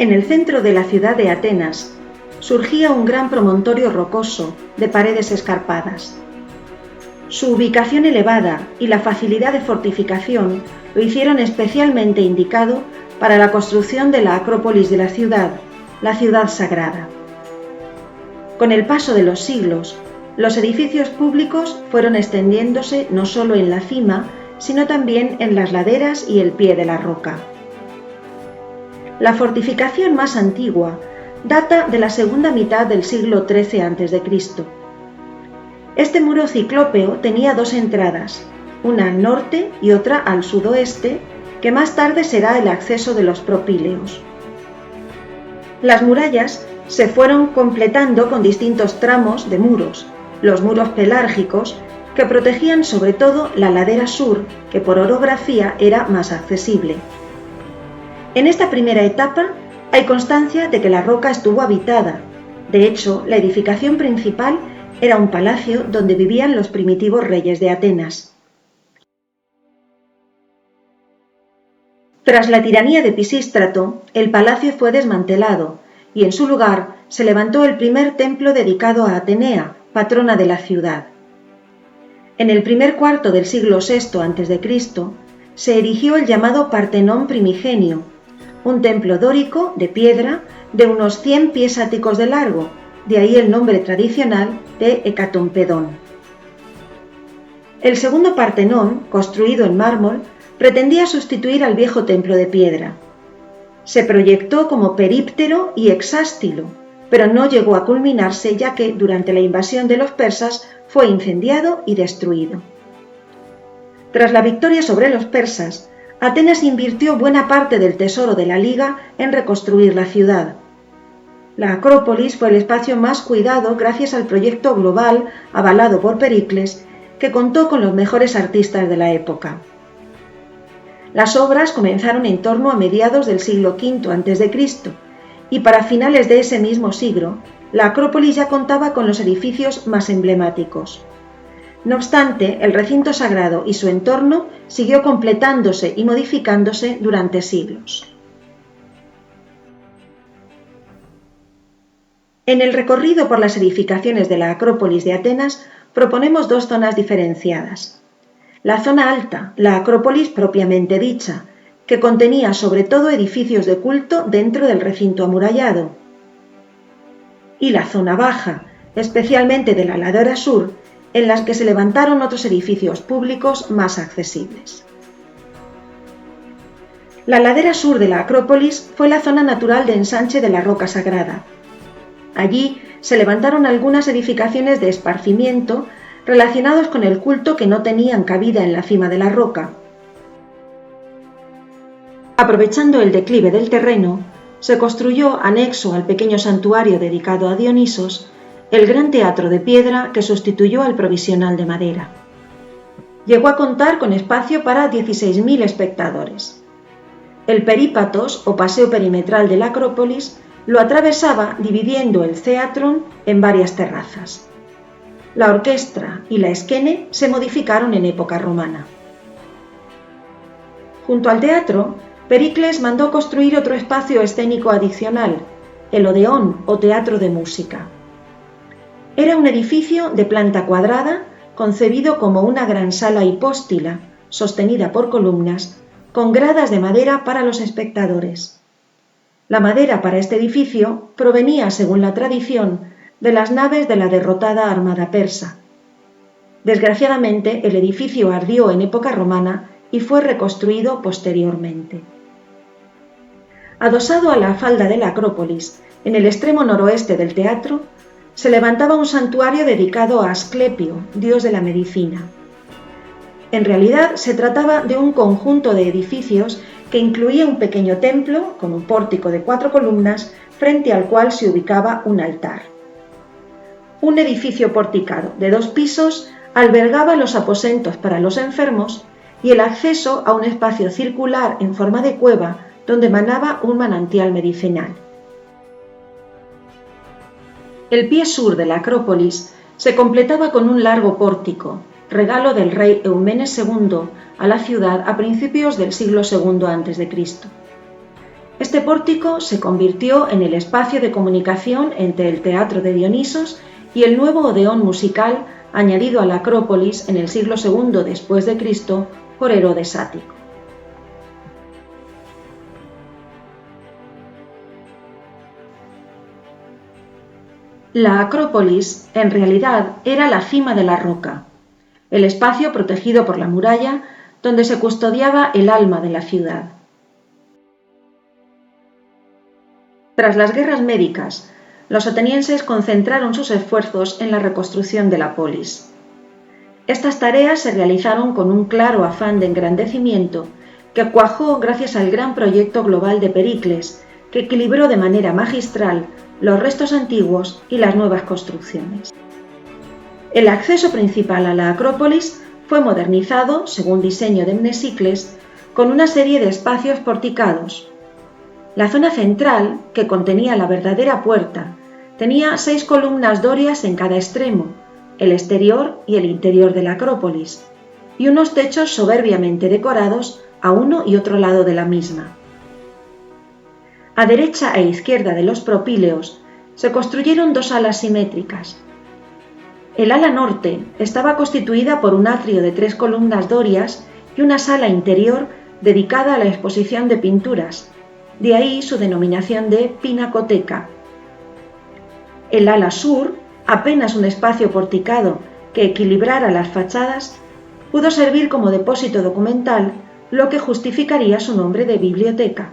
En el centro de la ciudad de Atenas surgía un gran promontorio rocoso de paredes escarpadas. Su ubicación elevada y la facilidad de fortificación lo hicieron especialmente indicado para la construcción de la Acrópolis de la ciudad sagrada. Con el paso de los siglos, los edificios públicos fueron extendiéndose no solo en la cima, sino también en las laderas y el pie de la roca. La fortificación más antigua data de la segunda mitad del siglo XIII a.C. Este muro ciclópeo tenía dos entradas, una al norte y otra al sudoeste, que más tarde será el acceso de los propíleos. Las murallas se fueron completando con distintos tramos de muros, los muros pelárgicos, que protegían sobre todo la ladera sur, que por orografía era más accesible. En esta primera etapa hay constancia de que la roca estuvo habitada. De hecho, la edificación principal era un palacio donde vivían los primitivos reyes de Atenas. Tras la tiranía de Pisístrato, el palacio fue desmantelado y en su lugar se levantó el primer templo dedicado a Atenea, patrona de la ciudad. En el primer cuarto del siglo VI a.C. se erigió el llamado Partenón primigenio, un templo dórico de piedra de unos 100 pies áticos de largo, de ahí el nombre tradicional de Hecatompedón. El segundo Partenón, construido en mármol, pretendía sustituir al viejo templo de piedra. Se proyectó como períptero y hexástilo, pero no llegó a culminarse ya que durante la invasión de los persas fue incendiado y destruido. Tras la victoria sobre los persas, Atenas invirtió buena parte del tesoro de la liga en reconstruir la ciudad. La Acrópolis fue el espacio más cuidado gracias al proyecto global avalado por Pericles, que contó con los mejores artistas de la época. Las obras comenzaron en torno a mediados del siglo V a.C. y para finales de ese mismo siglo, la Acrópolis ya contaba con los edificios más emblemáticos. No obstante, el recinto sagrado y su entorno siguió completándose y modificándose durante siglos. En el recorrido por las edificaciones de la Acrópolis de Atenas proponemos dos zonas diferenciadas. La zona alta, la Acrópolis propiamente dicha, que contenía sobre todo edificios de culto dentro del recinto amurallado. Y la zona baja, especialmente de la ladera sur, en las que se levantaron otros edificios públicos más accesibles. La ladera sur de la Acrópolis fue la zona natural de ensanche de la roca sagrada. Allí se levantaron algunas edificaciones de esparcimiento relacionados con el culto que no tenían cabida en la cima de la roca. Aprovechando el declive del terreno, se construyó, anexo al pequeño santuario dedicado a Dionisos, el gran teatro de piedra que sustituyó al provisional de madera. Llegó a contar con espacio para 16.000 espectadores. El perípatos, o paseo perimetral de la Acrópolis, lo atravesaba dividiendo el Theatron en varias terrazas. La orquestra y la esquene se modificaron en época romana. Junto al teatro, Pericles mandó construir otro espacio escénico adicional, el Odeón o Teatro de Música. Era un edificio de planta cuadrada, concebido como una gran sala hipóstila, sostenida por columnas, con gradas de madera para los espectadores. La madera para este edificio provenía, según la tradición, de las naves de la derrotada armada persa. Desgraciadamente, el edificio ardió en época romana y fue reconstruido posteriormente. Adosado a la falda de la Acrópolis, en el extremo noroeste del teatro, se levantaba un santuario dedicado a Asclepio, dios de la medicina. En realidad se trataba de un conjunto de edificios que incluía un pequeño templo con un pórtico de 4 columnas frente al cual se ubicaba un altar. Un edificio porticado de 2 pisos albergaba los aposentos para los enfermos y el acceso a un espacio circular en forma de cueva donde manaba un manantial medicinal. El pie sur de la Acrópolis se completaba con un largo pórtico, regalo del rey Eumenes II a la ciudad a principios del siglo II a.C. Este pórtico se convirtió en el espacio de comunicación entre el teatro de Dionisos y el nuevo Odeón musical añadido a la Acrópolis en el siglo II después de Cristo por Herodes Ático. La Acrópolis, en realidad, era la cima de la roca, el espacio protegido por la muralla donde se custodiaba el alma de la ciudad. Tras las guerras médicas, los atenienses concentraron sus esfuerzos en la reconstrucción de la polis. Estas tareas se realizaron con un claro afán de engrandecimiento que cuajó gracias al gran proyecto global de Pericles, que equilibró de manera magistral los restos antiguos y las nuevas construcciones. El acceso principal a la Acrópolis fue modernizado, según diseño de Mnesicles, con una serie de espacios porticados. La zona central, que contenía la verdadera puerta, tenía 6 columnas dorias en cada extremo, el exterior y el interior de la Acrópolis, y unos techos soberbiamente decorados a uno y otro lado de la misma. A derecha e izquierda de los propíleos se construyeron 2 alas simétricas. El ala norte estaba constituida por un atrio de 3 columnas dorias y una sala interior dedicada a la exposición de pinturas, de ahí su denominación de pinacoteca. El ala sur, apenas un espacio porticado que equilibrara las fachadas, pudo servir como depósito documental, lo que justificaría su nombre de biblioteca.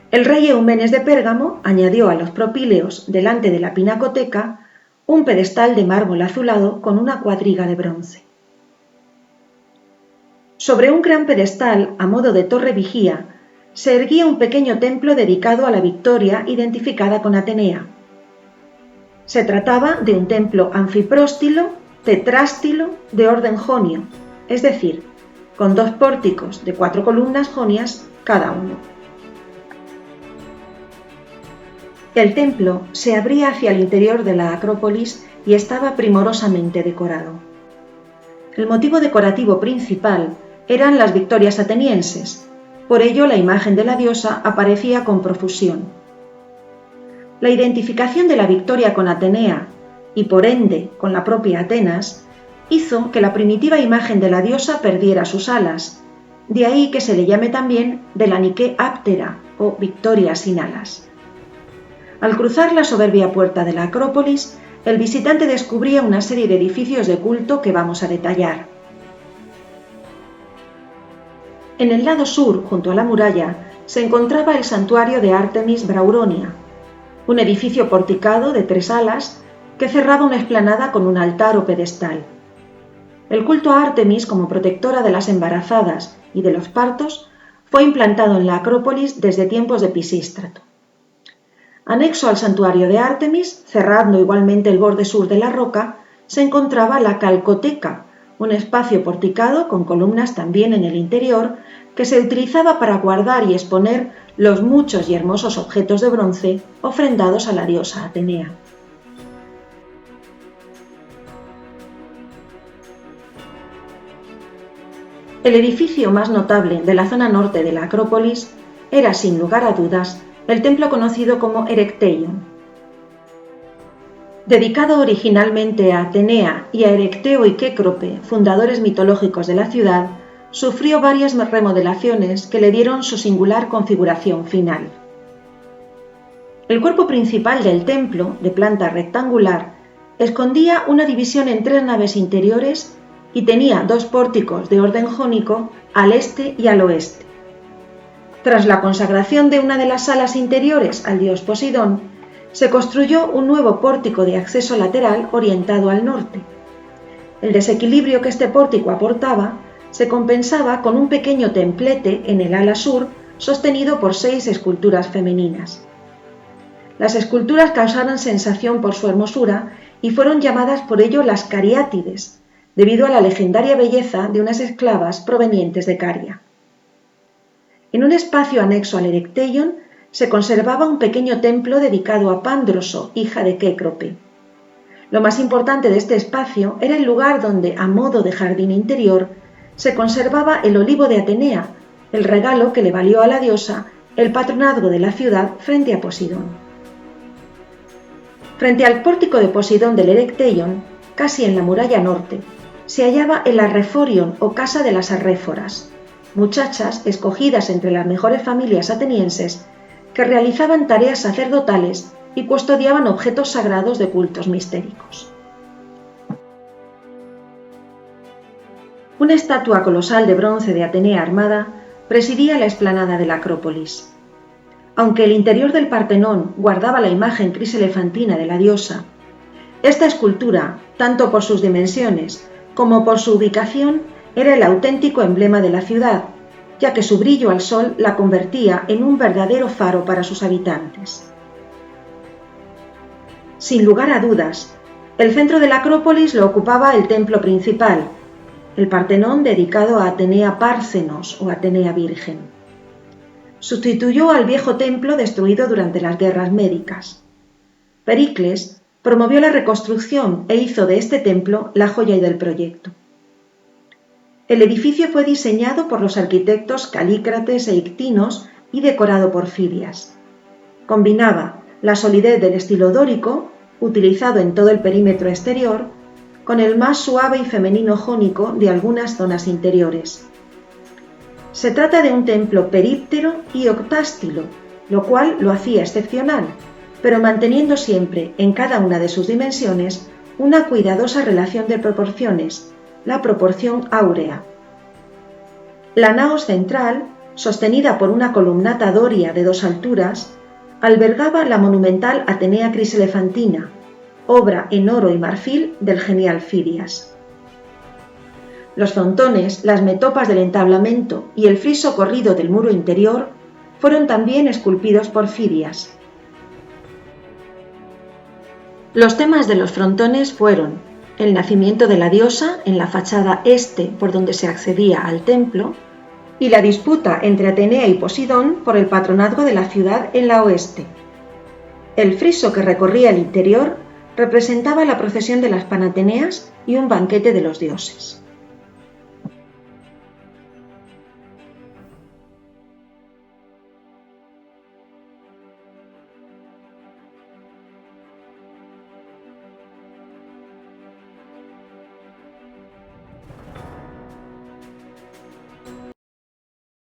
El rey Eumenes de Pérgamo añadió a los propíleos, delante de la pinacoteca, un pedestal de mármol azulado con una cuadriga de bronce. Sobre un gran pedestal, a modo de torre vigía, se erguía un pequeño templo dedicado a la Victoria identificada con Atenea. Se trataba de un templo anfipróstilo, tetrástilo, de orden jonio, es decir, con 2 pórticos de 4 columnas jonias cada uno. El templo se abría hacia el interior de la Acrópolis y estaba primorosamente decorado. El motivo decorativo principal eran las victorias atenienses, por ello la imagen de la diosa aparecía con profusión. La identificación de la victoria con Atenea, y por ende con la propia Atenas, hizo que la primitiva imagen de la diosa perdiera sus alas, de ahí que se le llame también de la Nike Áptera o victoria sin alas. Al cruzar la soberbia puerta de la Acrópolis, el visitante descubría una serie de edificios de culto que vamos a detallar. En el lado sur, junto a la muralla, se encontraba el santuario de Artemis Brauronia, un edificio porticado de 3 alas que cerraba una explanada con un altar o pedestal. El culto a Artemis como protectora de las embarazadas y de los partos fue implantado en la Acrópolis desde tiempos de Pisístrato. Anexo al santuario de Artemis, cerrando igualmente el borde sur de la roca, se encontraba la Calcoteca, un espacio porticado con columnas también en el interior que se utilizaba para guardar y exponer los muchos y hermosos objetos de bronce ofrendados a la diosa Atenea. El edificio más notable de la zona norte de la Acrópolis era, sin lugar a dudas, el templo conocido como Erecteion. Dedicado originalmente a Atenea y a Erecteo y Cécrope, fundadores mitológicos de la ciudad, sufrió varias remodelaciones que le dieron su singular configuración final. El cuerpo principal del templo, de planta rectangular, escondía una división en 3 naves interiores y tenía 2 pórticos de orden jónico al este y al oeste. Tras la consagración de una de las salas interiores al dios Poseidón, se construyó un nuevo pórtico de acceso lateral orientado al norte. El desequilibrio que este pórtico aportaba se compensaba con un pequeño templete en el ala sur sostenido por 6 esculturas femeninas. Las esculturas causaron sensación por su hermosura y fueron llamadas por ello las Cariátides, debido a la legendaria belleza de unas esclavas provenientes de Caria. En un espacio anexo al Erecteion se conservaba un pequeño templo dedicado a Pándroso, hija de Cécrope. Lo más importante de este espacio era el lugar donde, a modo de jardín interior, se conservaba el olivo de Atenea, el regalo que le valió a la diosa el patronazgo de la ciudad frente a Posidón. Frente al pórtico de Posidón del Erecteion, casi en la muralla norte, se hallaba el Arreforion o Casa de las Arréforas, muchachas escogidas entre las mejores familias atenienses que realizaban tareas sacerdotales y custodiaban objetos sagrados de cultos mistéricos. Una estatua colosal de bronce de Atenea armada presidía la explanada de la Acrópolis. Aunque el interior del Partenón guardaba la imagen criselefantina de la diosa, esta escultura, tanto por sus dimensiones como por su ubicación, era el auténtico emblema de la ciudad, ya que su brillo al sol la convertía en un verdadero faro para sus habitantes. Sin lugar a dudas, el centro de la Acrópolis lo ocupaba el templo principal, el Partenón dedicado a Atenea Párcenos o Atenea Virgen. Sustituyó al viejo templo destruido durante las guerras médicas. Pericles promovió la reconstrucción e hizo de este templo la joya del proyecto. El edificio fue diseñado por los arquitectos Calícrates e Ictinos y decorado por Fidias. Combinaba la solidez del estilo dórico, utilizado en todo el perímetro exterior, con el más suave y femenino jónico de algunas zonas interiores. Se trata de un templo períptero y octástilo, lo cual lo hacía excepcional, pero manteniendo siempre en cada una de sus dimensiones una cuidadosa relación de proporciones, la proporción áurea. La naos central, sostenida por una columnata doria de 2 alturas, albergaba la monumental Atenea Criselefantina, obra en oro y marfil del genial Fidias. Los frontones, las metopas del entablamento y el friso corrido del muro interior fueron también esculpidos por Fidias. Los temas de los frontones fueron el nacimiento de la diosa en la fachada este por donde se accedía al templo y la disputa entre Atenea y Posidón por el patronazgo de la ciudad en la oeste. El friso que recorría el interior representaba la procesión de las Panateneas y un banquete de los dioses.